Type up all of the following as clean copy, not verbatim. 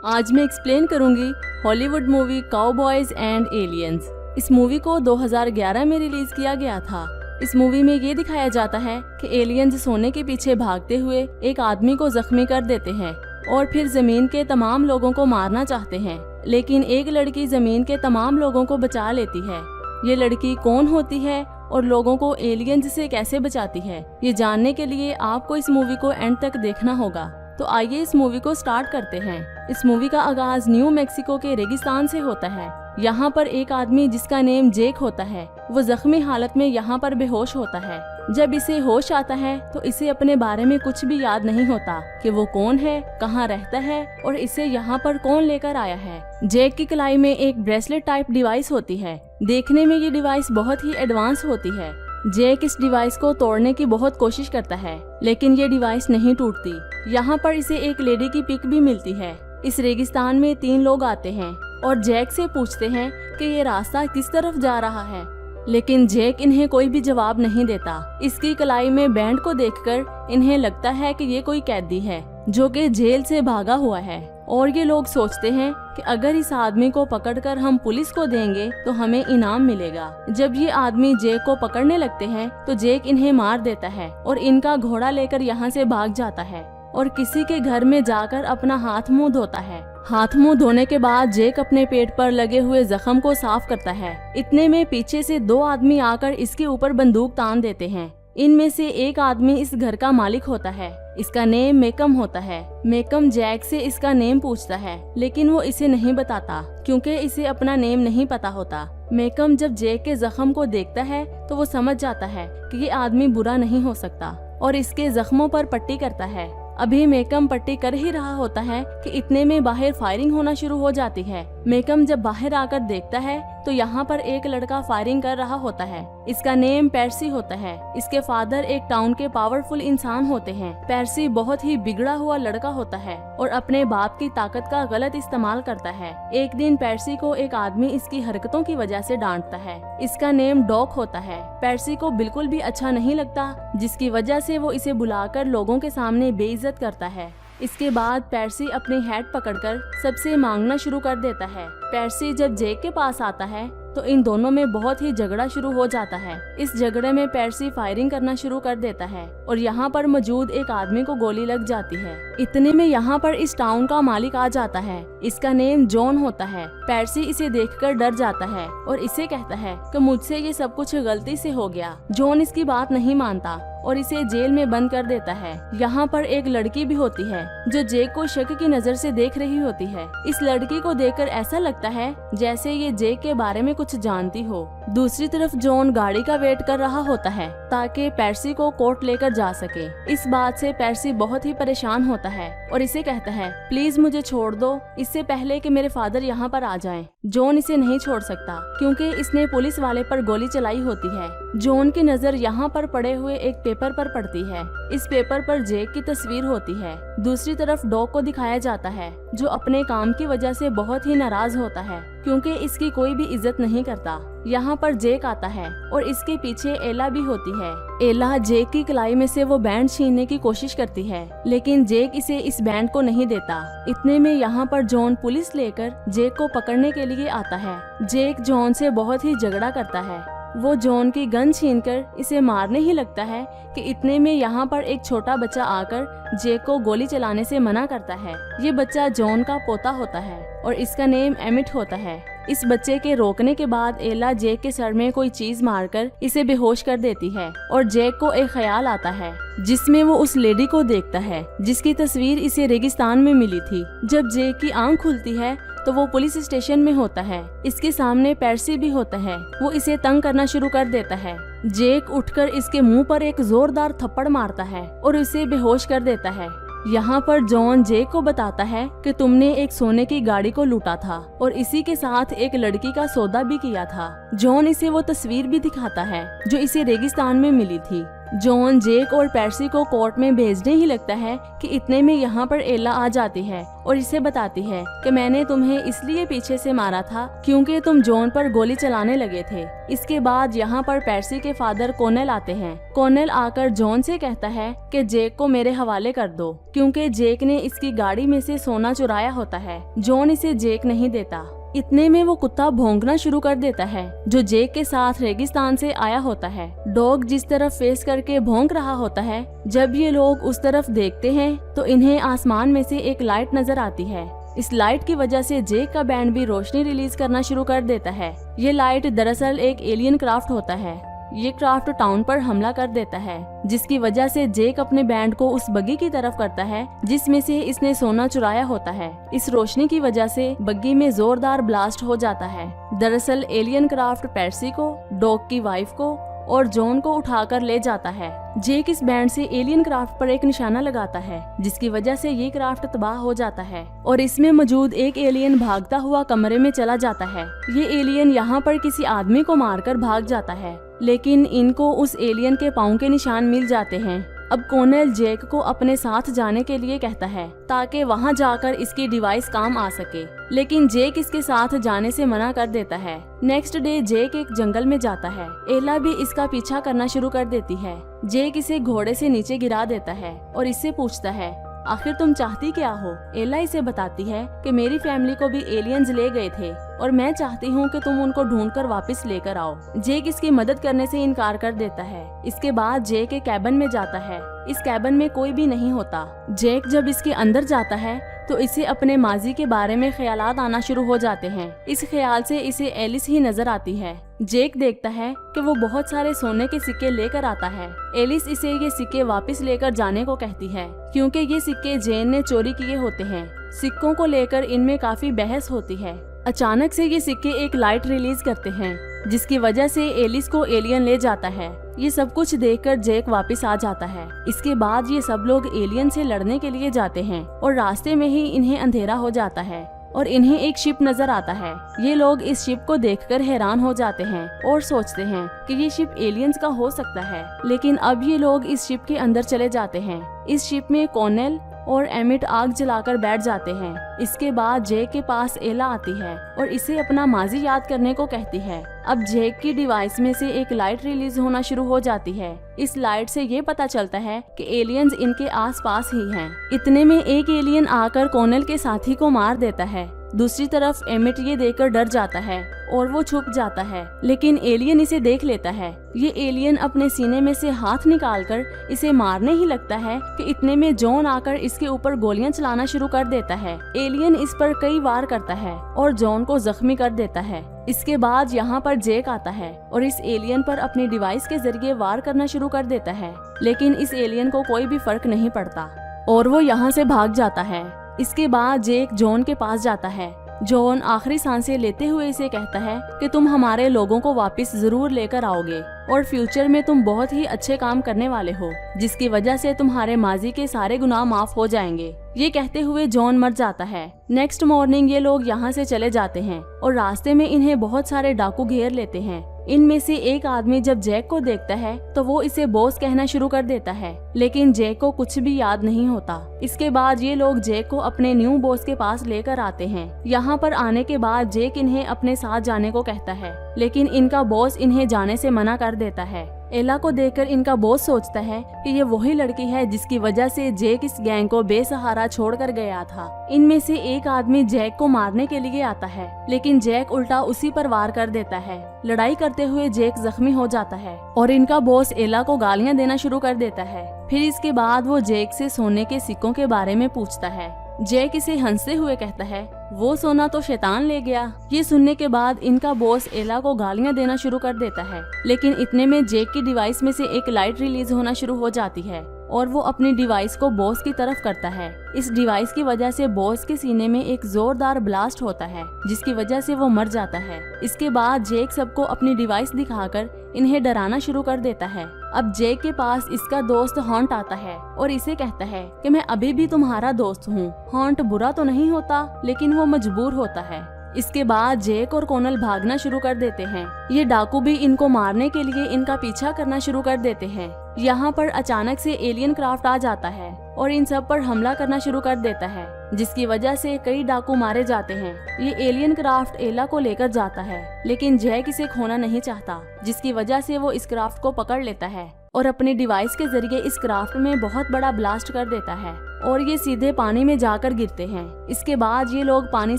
आज मैं एक्सप्लेन करूंगी Hollywood movie cowboys and aliens. इस मूवी को 2011 में रिलीज किया गया था। इस मूवी में ये दिखाया जाता है कि एलियंस सोने के पीछे भागते हुए एक आदमी को जख्मी कर देते हैं और फिर जमीन के तमाम लोगों को मारना चाहते हैं, लेकिन एक लड़की जमीन के तमाम लोगों को बचा लेती है। ये लड़की कौन होती है और लोगों को एलियंस से कैसे बचाती है, ये जानने के लिए आपको इस मूवी को एंड तक देखना होगा। तो आइए इस मूवी को स्टार्ट करते हैं। इस मूवी का आगाज न्यू मैक्सिको के रेगिस्तान से होता है। यहाँ पर एक आदमी जिसका नेम जेक होता है, वो जख्मी हालत में यहाँ पर बेहोश होता है। जब इसे होश आता है तो इसे अपने बारे में कुछ भी याद नहीं होता कि वो कौन है, कहाँ रहता है और इसे यहाँ पर कौन लेकर आया है। जेक की कलाई में एक ब्रेसलेट टाइप डिवाइस होती है। देखने में ये डिवाइस बहुत ही एडवांस होती है। जेक इस डिवाइस को तोड़ने की बहुत कोशिश करता है, लेकिन ये डिवाइस नहीं टूटती। यहाँ पर इसे एक लेडी की पिक भी मिलती है। इस रेगिस्तान में 3 लोग आते हैं और जेक से पूछते हैं कि ये रास्ता किस तरफ जा रहा है, लेकिन जेक इन्हें कोई भी जवाब नहीं देता। इसकी कलाई में बैंड को देखकर इन्हें लगता है कि ये कोई कैदी है जो कि जेल से भागा हुआ है, और ये लोग सोचते हैं कि अगर इस आदमी को पकड़कर हम पुलिस को देंगे तो हमें इनाम मिलेगा। जब ये आदमी जेक को पकड़ने लगते हैं तो जेक इन्हें मार देता है और इनका घोड़ा लेकर यहाँ से भाग जाता है और किसी के घर में जाकर अपना हाथ मुंह धोता है। हाथ मुंह धोने के बाद जेक अपने पेट पर लगे हुए जख्म को साफ करता है। इतने में पीछे से 2 आदमी आकर इसके ऊपर बंदूक तान देते हैं। इनमें से एक आदमी इस घर का मालिक होता है। इसका नेम मेकम होता है। मेकम जैक से इसका नेम पूछता है, लेकिन वो इसे नहीं बताता क्योंकि इसे अपना नेम नहीं पता होता। मेकम जब जेक के जख्म को देखता है तो वो समझ जाता है कि ये आदमी बुरा नहीं हो सकता और इसके जख्मों पर पट्टी करता है। अभी मेकम पट्टी कर ही रहा होता है कि इतने में बाहर फायरिंग होना शुरू हो जाती है। मेकम जब बाहर आकर देखता है तो यहाँ पर एक लड़का फायरिंग कर रहा होता है। इसका नेम पेर्सी होता है। इसके फादर एक टाउन के पावरफुल इंसान होते हैं। पेर्सी बहुत ही बिगड़ा हुआ लड़का होता है और अपने बाप की ताकत का गलत इस्तेमाल करता है। एक दिन पेर्सी को एक आदमी इसकी हरकतों की वजह से डांटता है। इसका नेम डॉक होता है। पेर्सी को बिल्कुल भी अच्छा नहीं लगता, जिसकी वजह से वो इसे बुलाकर लोगों के सामने बेइज्जत करता है। इसके बाद पेर्सी अपनी हैट पकड़कर सबसे मांगना शुरू कर देता है। पेर्सी जब जेक के पास आता है तो इन दोनों में बहुत ही झगड़ा शुरू हो जाता है। इस झगड़े में पेर्सी फायरिंग करना शुरू कर देता है और यहाँ पर मौजूद एक आदमी को गोली लग जाती है। इतने में यहाँ पर इस टाउन का मालिक आ जाता है। इसका नेम जॉन होता है। पेर्सी इसे देखकर डर जाता है और इसे कहता है कि मुझसे ये सब कुछ गलती से हो गया। जॉन इसकी बात नहीं मानता और इसे जेल में बंद कर देता है। यहाँ पर एक लड़की भी होती है जो जेक को शक की नजर से देख रही होती है। इस लड़की को देखकर ऐसा लगता है जैसे ये जेक के बारे में कुछ जानती हो। दूसरी तरफ जॉन गाड़ी का वेट कर रहा होता है ताकि पेर्सी को कोर्ट लेकर जा सके। इस बात से पेर्सी बहुत ही परेशान होता है और इसे कहता है, प्लीज मुझे छोड़ दो, इससे पहले कि मेरे फादर यहाँ पर आ जाएं। जॉन इसे नहीं छोड़ सकता क्योंकि इसने पुलिस वाले पर गोली चलाई होती है। जॉन की नजर यहाँ पर पड़े हुए एक पेपर पर पड़ती है। इस पेपर पर जेक की तस्वीर होती है। दूसरी तरफ डॉग को दिखाया जाता है जो अपने काम की वजह से बहुत ही नाराज होता है क्योंकि इसकी कोई भी इज्जत नहीं करता। यहाँ पर जेक आता है और इसके पीछे एला भी होती है। एला जेक की कलाई में से वो बैंड छीनने की कोशिश करती है, लेकिन जेक इसे इस बैंड को नहीं देता। इतने में यहाँ पर जॉन पुलिस लेकर जेक को पकड़ने के लिए आता है। जेक जॉन से बहुत ही झगड़ा करता है। वो जॉन की गन छीनकर इसे मारने ही लगता है कि इतने में यहाँ पर एक छोटा बच्चा आकर जेक को गोली चलाने से मना करता है। ये बच्चा जॉन का पोता होता है और इसका नेम एमिट होता है। इस बच्चे के रोकने के बाद एला जेक के सर में कोई चीज मारकर इसे बेहोश कर देती है और जेक को एक ख्याल आता है जिसमें वो उस लेडी को देखता है जिसकी तस्वीर इसे रेगिस्तान में मिली थी। जब जेक की आंख खुलती है तो वो पुलिस स्टेशन में होता है। इसके सामने पेर्सी भी होता है। वो इसे तंग करना शुरू कर देता है। जेक उठकर इसके मुंह पर एक जोरदार थप्पड़ मारता है और इसे बेहोश कर देता है। यहाँ पर जॉन जेक को बताता है कि तुमने एक सोने की गाड़ी को लूटा था और इसी के साथ एक लड़की का सौदा भी किया था। जॉन इसे वो तस्वीर भी दिखाता है जो इसे रेगिस्तान में मिली थी। जॉन जेक और पेर्सी को कोर्ट में भेजने ही लगता है कि इतने में यहाँ पर एला आ जाती है और इसे बताती है कि मैंने तुम्हें इसलिए पीछे से मारा था क्योंकि तुम जॉन पर गोली चलाने लगे थे। इसके बाद यहाँ पर पेर्सी के फादर कॉर्नेल आते हैं। कॉर्नेल आकर जॉन से कहता है कि जेक को मेरे हवाले कर दो क्योंकि जेक ने इसकी गाड़ी में से सोना चुराया होता है। जॉन इसे जेक नहीं देता। इतने में वो कुत्ता भौंकना शुरू कर देता है जो जेक के साथ रेगिस्तान से आया होता है। डॉग जिस तरफ फेस करके भौंक रहा होता है, जब ये लोग उस तरफ देखते हैं तो इन्हें आसमान में से एक लाइट नजर आती है। इस लाइट की वजह से जेक का बैंड भी रोशनी रिलीज करना शुरू कर देता है। ये लाइट दरअसल एक एलियन क्राफ्ट होता है। ये क्राफ्ट टाउन पर हमला कर देता है जिसकी वजह से जेक अपने बैंड को उस बग्गी की तरफ करता है जिसमें से इसने सोना चुराया होता है। इस रोशनी की वजह से बग्गी में जोरदार ब्लास्ट हो जाता है। दरअसल एलियन क्राफ्ट पेर्सी को, डॉग की वाइफ को और जॉन को उठाकर ले जाता है। जेक इस बैंड से एलियन क्राफ्ट पर एक निशाना लगाता है जिसकी वजह से ये क्राफ्ट तबाह हो जाता है और इसमें मौजूद एक एलियन भागता हुआ कमरे में चला जाता है। ये एलियन यहाँ पर किसी आदमी को मारकर भाग जाता है, लेकिन इनको उस एलियन के पाँव के निशान मिल जाते हैं। अब कॉर्नेल जेक को अपने साथ जाने के लिए कहता है ताकि वहां जाकर इसकी डिवाइस काम आ सके, लेकिन जेक इसके साथ जाने से मना कर देता है। नेक्स्ट डे जेक एक जंगल में जाता है। एला भी इसका पीछा करना शुरू कर देती है। जेक इसे घोड़े से नीचे गिरा देता है और इससे पूछता है आखिर तुम चाहती क्या हो। एला इसे बताती है कि मेरी फैमिली को भी एलियंस ले गए थे और मैं चाहती हूँ कि तुम उनको ढूंढकर वापस लेकर आओ। जेक इसकी मदद करने से इनकार कर देता है। इसके बाद जेक एक कैबिन में जाता है। इस कैबिन में कोई भी नहीं होता। जेक जब इसके अंदर जाता है तो इसे अपने माजी के बारे में ख्यालात आना शुरू हो जाते हैं। इस ख्याल से इसे एलिस ही नजर आती है। जेक देखता है कि वो बहुत सारे सोने के सिक्के लेकर आता है। एलिस इसे ये सिक्के वापस लेकर जाने को कहती है क्योंकि ये सिक्के जेन ने चोरी किए होते हैं। सिक्कों को लेकर इनमें काफी बहस होती है। अचानक से ये सिक्के एक लाइट रिलीज करते हैं जिसकी वजह से एलिस को एलियन ले जाता है। ये सब कुछ देखकर जेक वापस आ जाता है। इसके बाद ये सब लोग एलियन से लड़ने के लिए जाते हैं और रास्ते में ही इन्हें अंधेरा हो जाता है और इन्हें एक शिप नजर आता है। ये लोग इस शिप को देखकर हैरान हो जाते हैं और सोचते हैं कि ये शिप एलियंस का हो सकता है, लेकिन अब ये लोग इस शिप के अंदर चले जाते हैं। इस शिप में कॉर्नेल और एमिट आग जलाकर बैठ जाते हैं। इसके बाद जेक के पास एला आती है और इसे अपना माजी याद करने को कहती है। अब जेक की डिवाइस में से एक लाइट रिलीज होना शुरू हो जाती है। इस लाइट से ये पता चलता है कि एलियंस इनके आसपास ही हैं। इतने में एक एलियन आकर कॉर्नेल के साथी को मार देता है। दूसरी तरफ एमिट ये देखकर डर जाता है और वो छुप जाता है, लेकिन एलियन इसे देख लेता है। ये एलियन अपने सीने में से हाथ निकालकर इसे मारने ही लगता है कि इतने में जॉन आकर इसके ऊपर गोलियां चलाना शुरू कर देता है। एलियन इस पर कई वार करता है और जॉन को जख्मी कर देता है। इसके बाद यहाँ पर जेक आता है और इस एलियन पर अपनी डिवाइस के जरिए वार करना शुरू कर देता है, लेकिन इस एलियन को कोई भी फर्क नहीं पड़ता और वो यहाँ से भाग जाता है। इसके बाद जेक जॉन के पास जाता है। जॉन आखिरी सांसें लेते हुए इसे कहता है कि तुम हमारे लोगों को वापस जरूर लेकर आओगे और फ्यूचर में तुम बहुत ही अच्छे काम करने वाले हो, जिसकी वजह से तुम्हारे माजी के सारे गुनाह माफ हो जाएंगे। ये कहते हुए जॉन मर जाता है। नेक्स्ट मॉर्निंग ये लोग यहाँ से चले जाते हैं और रास्ते में इन्हें बहुत सारे डाकू घेर लेते हैं। इनमें से एक आदमी जब जैक को देखता है तो वो इसे बॉस कहना शुरू कर देता है, लेकिन जैक को कुछ भी याद नहीं होता। इसके बाद ये लोग जैक को अपने न्यू बॉस के पास लेकर आते हैं। यहाँ पर आने के बाद जैक इन्हें अपने साथ जाने को कहता है, लेकिन इनका बॉस इन्हें जाने से मना कर देता है। एला को देखकर इनका बॉस सोचता है कि ये वही लड़की है जिसकी वजह से जैक इस गैंग को बेसहारा छोड़कर गया था। इनमें से एक आदमी जैक को मारने के लिए आता है, लेकिन जैक उल्टा उसी पर वार कर देता है। लड़ाई करते हुए जैक जख्मी हो जाता है और इनका बॉस एला को गालियां देना शुरू कर देता है। फिर इसके बाद वो जैक से सोने के सिक्कों के बारे में पूछता है। जैक इसे हंसते हुए कहता है, वो सोना तो शैतान ले गया। ये सुनने के बाद इनका बॉस एला को गालियां देना शुरू कर देता है, लेकिन इतने में जैक की डिवाइस में से एक लाइट रिलीज होना शुरू हो जाती है और वो अपनी डिवाइस को बॉस की तरफ करता है। इस डिवाइस की वजह से बॉस के सीने में एक जोरदार ब्लास्ट होता है, जिसकी वजह से वो मर जाता है। इसके बाद जैक सबको अपनी डिवाइस दिखाकर इन्हें डराना शुरू कर देता है। अब जैक के पास इसका दोस्त हॉन्ट आता है और इसे कहता है कि मैं अभी भी तुम्हारा दोस्त हूँ। हॉन्ट बुरा तो नहीं होता, लेकिन वो मजबूर होता है। इसके बाद जैक और कोनल भागना शुरू कर देते हैं। ये डाकू भी इनको मारने के लिए इनका पीछा करना शुरू कर देते हैं। यहाँ पर अचानक से एलियन क्राफ्ट आ जाता है और इन सब पर हमला करना शुरू कर देता है, जिसकी वजह से कई डाकू मारे जाते हैं। ये एलियन क्राफ्ट एला को लेकर जाता है, लेकिन जैक इसे खोना नहीं चाहता, जिसकी वजह से वो इस क्राफ्ट को पकड़ लेता है और अपने डिवाइस के जरिए इस क्राफ्ट में बहुत बड़ा ब्लास्ट कर देता है और ये सीधे पानी में जाकर गिरते हैं। इसके बाद ये लोग पानी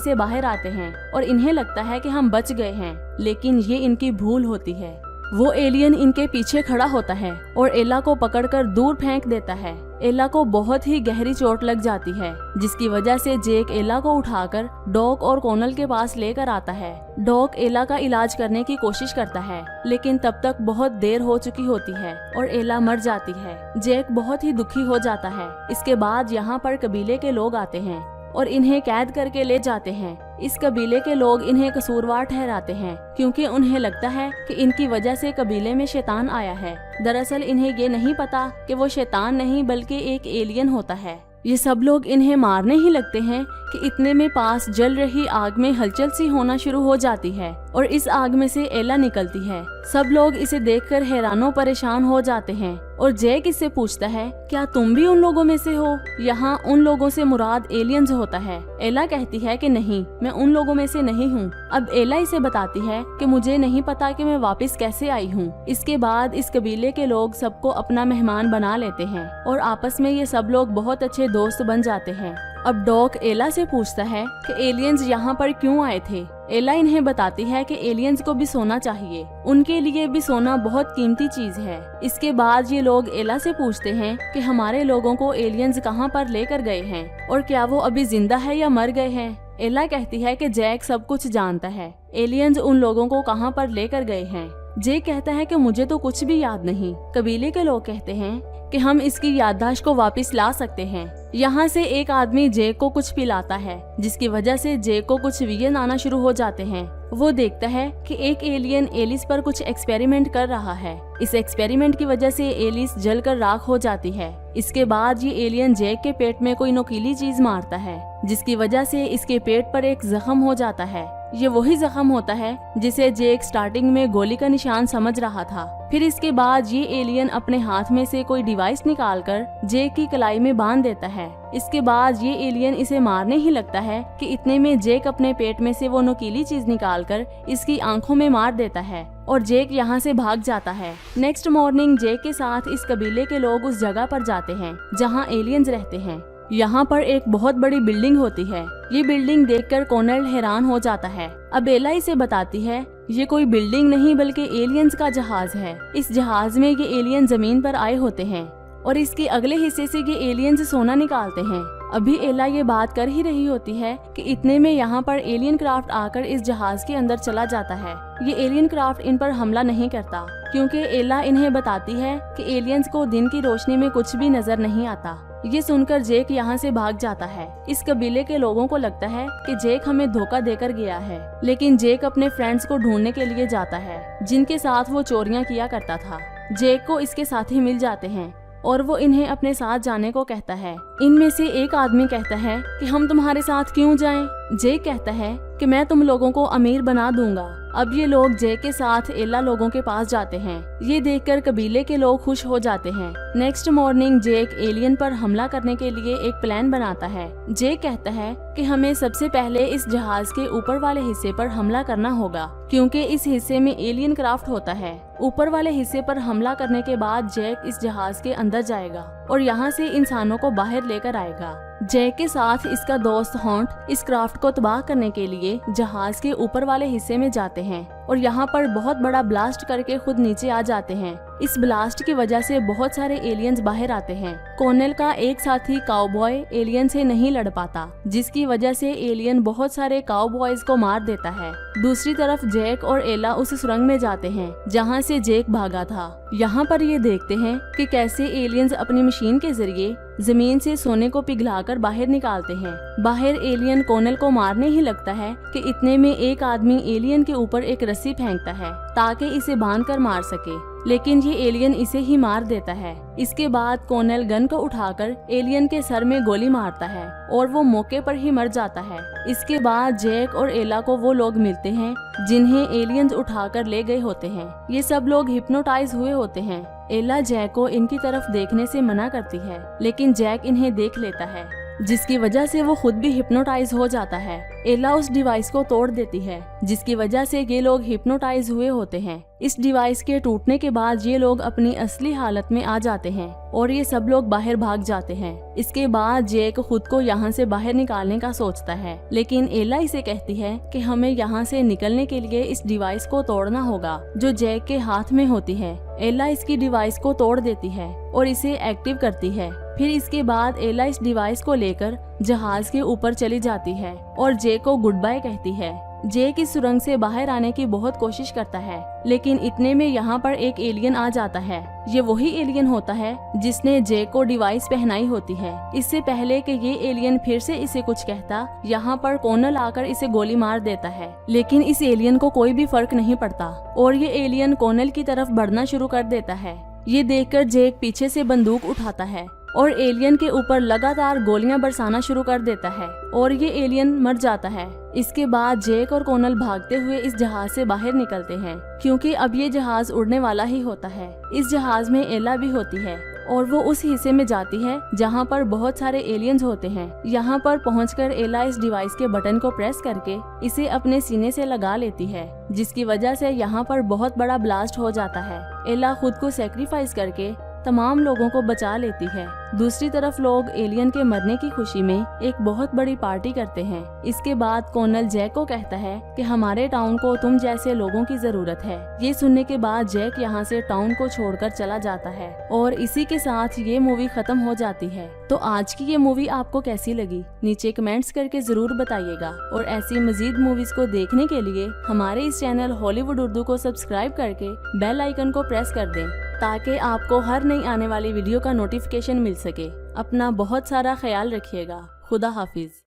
से बाहर आते हैं और इन्हें लगता है कि हम बच गए हैं, लेकिन ये इनकी भूल होती है। वो एलियन इनके पीछे खड़ा होता है और एला को पकड़कर दूर फेंक देता है। एला को बहुत ही गहरी चोट लग जाती है, जिसकी वजह से जेक एला को उठाकर डॉक और कोनल के पास लेकर आता है। डॉक एला का इलाज करने की कोशिश करता है, लेकिन तब तक बहुत देर हो चुकी होती है और एला मर जाती है। जेक बहुत ही दुखी हो जाता है। इसके बाद यहाँ पर कबीले के लोग आते हैं और इन्हें कैद करके ले जाते हैं। इस कबीले के लोग इन्हें कसूरवार ठहराते हैं, क्योंकि उन्हें लगता है कि इनकी वजह से कबीले में शैतान आया है। दरअसल इन्हें ये नहीं पता कि वो शैतान नहीं बल्कि एक एलियन होता है। ये सब लोग इन्हें मारने ही लगते हैं कि इतने में पास जल रही आग में हलचल सी होना शुरू हो जाती है और इस आग में से एला निकलती है। सब लोग इसे देखकर हैरानो परेशान हो जाते हैं और जैक इससे पूछता है, क्या तुम भी उन लोगों में से हो? यहाँ उन लोगों से मुराद एलियंस होता है। एला कहती है कि नहीं, मैं उन लोगों में से नहीं हूँ। अब एला इसे बताती है कि मुझे नहीं पता कि मैं वापस कैसे आई हूँ। इसके बाद इस कबीले के लोग सबको अपना मेहमान बना लेते हैं और आपस में ये सब लोग बहुत अच्छे दोस्त बन जाते हैं। अब डॉक एला से पूछता है कि एलियंस यहाँ पर क्यों आए थे। एला इन्हें बताती है कि एलियंस को भी सोना चाहिए, उनके लिए भी सोना बहुत कीमती चीज है। इसके बाद ये लोग एला से पूछते हैं कि हमारे लोगों को एलियंस कहाँ पर लेकर गए हैं और क्या वो अभी जिंदा है या मर गए हैं। एला कहती है कि जैक सब कुछ जानता है, एलियंस उन लोगों को कहाँ पर लेकर गए हैं। जैक कहता है कि मुझे तो कुछ भी याद नहीं। कबीले के लोग कहते हैं कि हम इसकी याददाश्त को वापस ला सकते हैं। यहाँ से एक आदमी जैक को कुछ पिलाता है, जिसकी वजह से जैक को कुछ विजन आना शुरू हो जाते हैं। वो देखता है कि एक एलियन एलिस पर कुछ एक्सपेरिमेंट कर रहा है। इस एक्सपेरिमेंट की वजह से एलिस जलकर राख हो जाती है। इसके बाद ये एलियन जैक के पेट में कोई नुकीली चीज मारता है, जिसकी वजह से इसके पेट पर एक जख्म हो जाता है। ये वही जख्म होता है जिसे जैक स्टार्टिंग में गोली का निशान समझ रहा था। फिर इसके बाद ये एलियन अपने हाथ में से कोई डिवाइस निकालकर जैक की कलाई में बांध देता है। इसके बाद ये एलियन इसे मारने ही लगता है कि इतने में जैक अपने पेट में से वो नुकीली चीज निकालकर इसकी आंखों में मार देता है और जैक यहाँ से भाग जाता है। नेक्स्ट मॉर्निंग जैक के साथ इस कबीले के लोग उस जगह पर जाते हैं जहाँ एलियंस रहते हैं। यहाँ पर एक बहुत बड़ी बिल्डिंग होती है। ये बिल्डिंग देखकर कोनल हैरान हो जाता है। अब एला इसे बताती है, ये कोई बिल्डिंग नहीं बल्कि एलियंस का जहाज है। इस जहाज में ये एलियन जमीन पर आए होते हैं और इसके अगले हिस्से से ये एलियंस सोना निकालते हैं। अभी एला ये बात कर ही रही होती है कि इतने में यहाँ पर एलियन क्राफ्ट आकर इस जहाज के अंदर चला जाता है। ये एलियन क्राफ्ट इन पर हमला नहीं करता, क्योंकि एला इन्हें बताती है कि एलियंस को दिन की रोशनी में कुछ भी नजर नहीं आता। ये सुनकर जैक यहाँ से भाग जाता है। इस कबीले के लोगों को लगता है कि जैक हमें धोखा देकर गया है, लेकिन जैक अपने फ्रेंड्स को ढूंढने के लिए जाता है, जिनके साथ वो चोरियां किया करता था। जैक को इसके साथी मिल जाते हैं और वो इन्हें अपने साथ जाने को कहता है। इनमें से एक आदमी कहता है कि हम तुम्हारे साथ क्यों जाएं? जैक कहता है कि मैं तुम लोगों को अमीर बना दूंगा। अब ये लोग जैक के साथ एला लोगों के पास जाते हैं। ये देखकर कबीले के लोग खुश हो जाते हैं। नेक्स्ट मॉर्निंग जैक एलियन पर हमला करने के लिए एक प्लान बनाता है। जैक कहता है कि हमें सबसे पहले इस जहाज के ऊपर वाले हिस्से पर हमला करना होगा, क्योंकि इस हिस्से में एलियन क्राफ्ट होता है। ऊपर वाले हिस्से पर हमला करने के बाद जैक इस जहाज के अंदर जाएगा और यहाँ से इंसानों को बाहर लेकर आएगा। जैक के साथ इसका दोस्त हॉन्ट इस क्राफ्ट को तबाह करने के लिए जहाज के ऊपर वाले हिस्से में जाते हैं और यहाँ पर बहुत बड़ा ब्लास्ट करके खुद नीचे आ जाते हैं। इस ब्लास्ट की वजह से बहुत सारे एलियंस बाहर आते हैं। कोनेल का एक साथी काउबॉय एलियन से नहीं लड़ पाता, जिसकी वजह से एलियन बहुत सारे काउबॉयज को मार देता है। दूसरी तरफ जैक और एला उस सुरंग में जाते हैं जहाँ से जैक भागा था। यहाँ पर ये देखते हैं कि कैसे एलियंस अपनी मशीन के जरिए जमीन से सोने को पिघलाकर बाहर निकालते हैं। बाहर एलियन कोनेल को मारने ही लगता है कि इतने में एक आदमी एलियन के ऊपर एक रस्सी फेंकता है ताकि इसे बांधकर मार सके। लेकिन ये एलियन इसे ही मार देता है। इसके बाद कॉनल गन को उठाकर एलियन के सर में गोली मारता है और वो मौके पर ही मर जाता है। इसके बाद जैक और एला को वो लोग मिलते हैं जिन्हें एलियंस उठाकर ले गए होते हैं। ये सब लोग हिप्नोटाइज हुए होते हैं। एला जैक को इनकी तरफ देखने से मना करती है, लेकिन जैक इन्हें देख लेता है, जिसकी वजह से वो खुद भी हिप्नोटाइज हो जाता है। एला उस डिवाइस को तोड़ देती है, जिसकी वजह से ये लोग हिप्नोटाइज हुए होते हैं। इस डिवाइस के टूटने के बाद ये लोग अपनी असली हालत में आ जाते हैं और ये सब लोग बाहर भाग जाते हैं। इसके बाद जैक खुद को यहाँ से बाहर निकालने का सोचता है, लेकिन एला इसे कहती है कि हमें यहाँ से निकलने के लिए इस डिवाइस को तोड़ना होगा जो जैक के हाथ में होती है। एला इसकी डिवाइस को तोड़ देती है और इसे एक्टिव करती है। फिर इसके बाद एला इस डिवाइस को लेकर जहाज के ऊपर चली जाती है और जैक को गुड बाय कहती है। जैक इस सुरंग से बाहर आने की बहुत कोशिश करता है, लेकिन इतने में यहाँ पर एक एलियन आ जाता है। ये वही एलियन होता है जिसने जैक को डिवाइस पहनाई होती है। इससे पहले कि ये एलियन फिर से इसे कुछ कहता, यहाँ पर कॉनल आकर इसे गोली मार देता है, लेकिन इस एलियन को कोई भी फर्क नहीं पड़ता और ये एलियन कॉनल की तरफ बढ़ना शुरू कर देता है। ये देखकर जैक पीछे से बंदूक उठाता है और एलियन के ऊपर लगातार गोलियां बरसाना शुरू कर देता है और ये एलियन मर जाता है। इसके बाद जैक और कॉनल भागते हुए इस जहाज से बाहर निकलते हैं, क्योंकि अब ये जहाज उड़ने वाला ही होता है। इस जहाज में एला भी होती है और वो उस हिस्से में जाती है जहाँ पर बहुत सारे एलियंस होते हैं। यहाँ पर पहुंचकर एला इस डिवाइस के बटन को प्रेस करके इसे अपने सीने से लगा लेती है, जिसकी वजह से यहाँ पर बहुत बड़ा ब्लास्ट हो जाता है। एला खुद को सेक्रीफाइस करके तमाम लोगों को बचा लेती है। दूसरी तरफ लोग एलियन के मरने की खुशी में एक बहुत बड़ी पार्टी करते हैं। इसके बाद कॉनल जैक को कहता है कि हमारे टाउन को तुम जैसे लोगों की जरूरत है। ये सुनने के बाद जैक यहाँ से टाउन को छोड़कर चला जाता है और इसी के साथ ये मूवी खत्म हो जाती है। तो आज की ये मूवी आपको कैसी लगी नीचे कमेंट्स करके जरूर बताइएगा और ऐसी मजीद मूवीज को देखने के लिए हमारे इस चैनल हॉलीवुड उर्दू को सब्सक्राइब करके बेल आइकन को प्रेस कर दें, ताकि आपको हर नई आने वाली वीडियो का नोटिफिकेशन मिल सके। अपना बहुत सारा ख्याल रखिएगा। खुदा हाफिज।